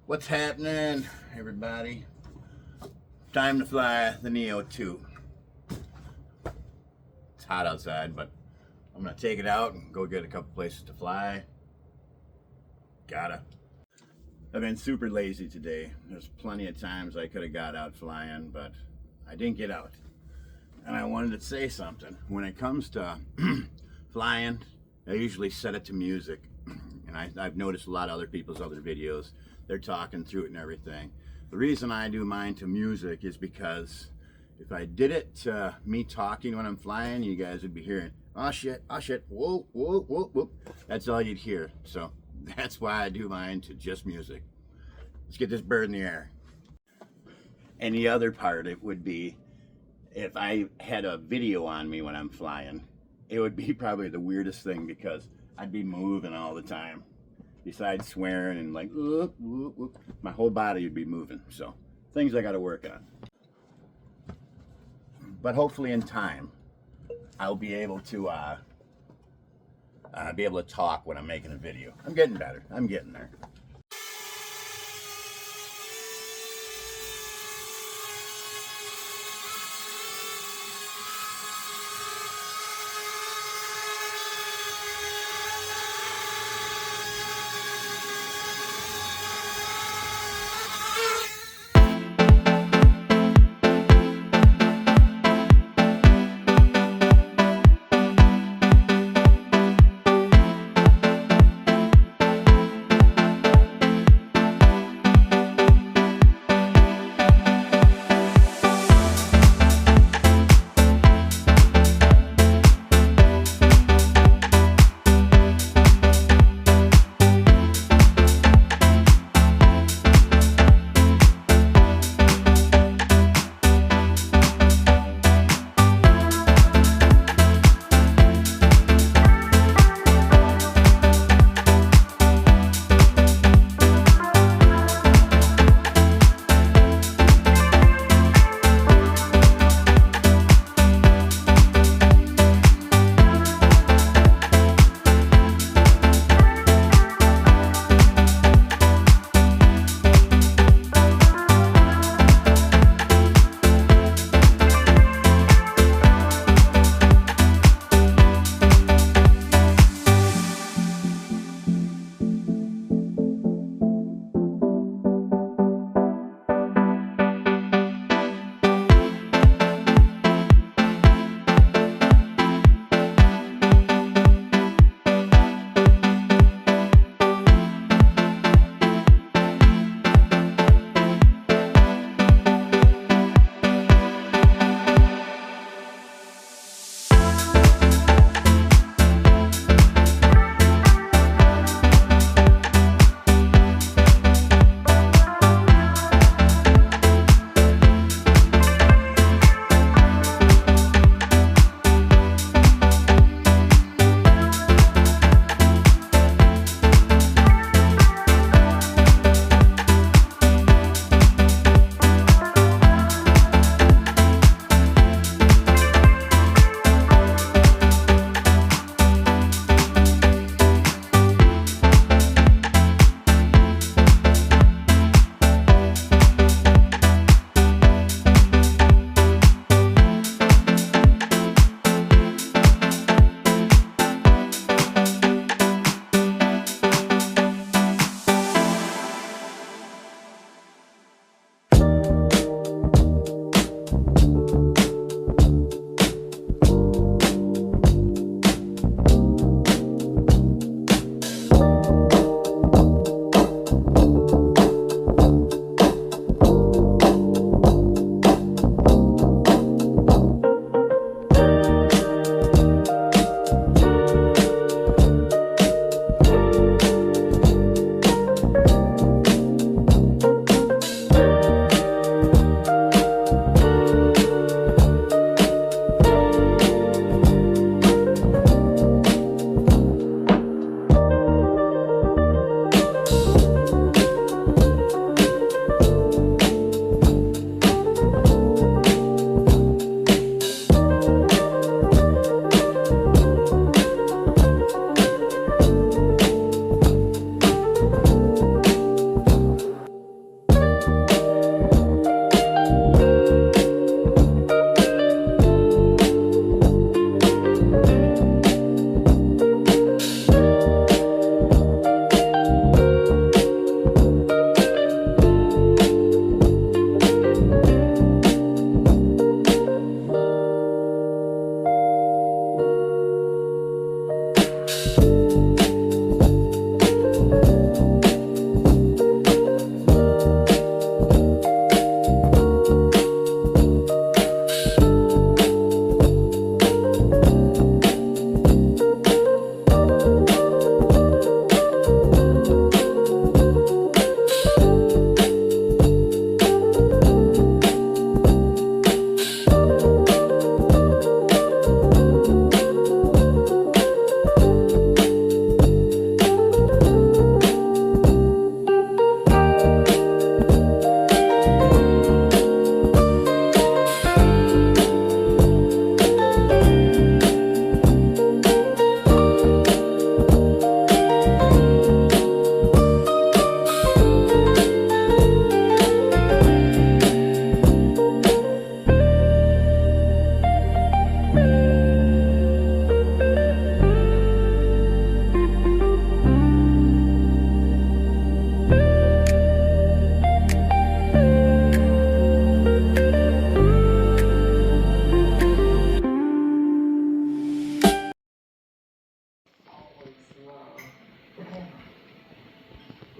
What's happening, everybody? Time to fly the Neo 2. It's hot outside, but I'm gonna take it out and go get a couple places to fly. I've been super lazy today. There's plenty of times I could have got out flying, but I didn't get out. And I wanted to say something. When it comes to flying, I usually set it to music. And I've noticed a lot of other people's other videos, they're talking through it and everything. The reason I do mine to music is because if I did it to me talking when I'm flying, you guys would be hearing, oh shit, whoa, whoa, whoa, whoa. That's all you'd hear. So that's why I do mine to just music. Let's get this bird in the air. And the other part, it would be, if I had a video on me when I'm flying, it would be probably the weirdest thing because I'd be moving all the time. Besides swearing and like, whoop, whoop, whoop, my whole body would be moving. So things I got to work on. But hopefully in time, I'll be able to talk when I'm making a video. I'm getting better. I'm getting there.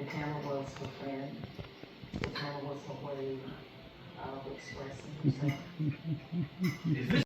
camera was her friend. The camera was her way of expressing herself.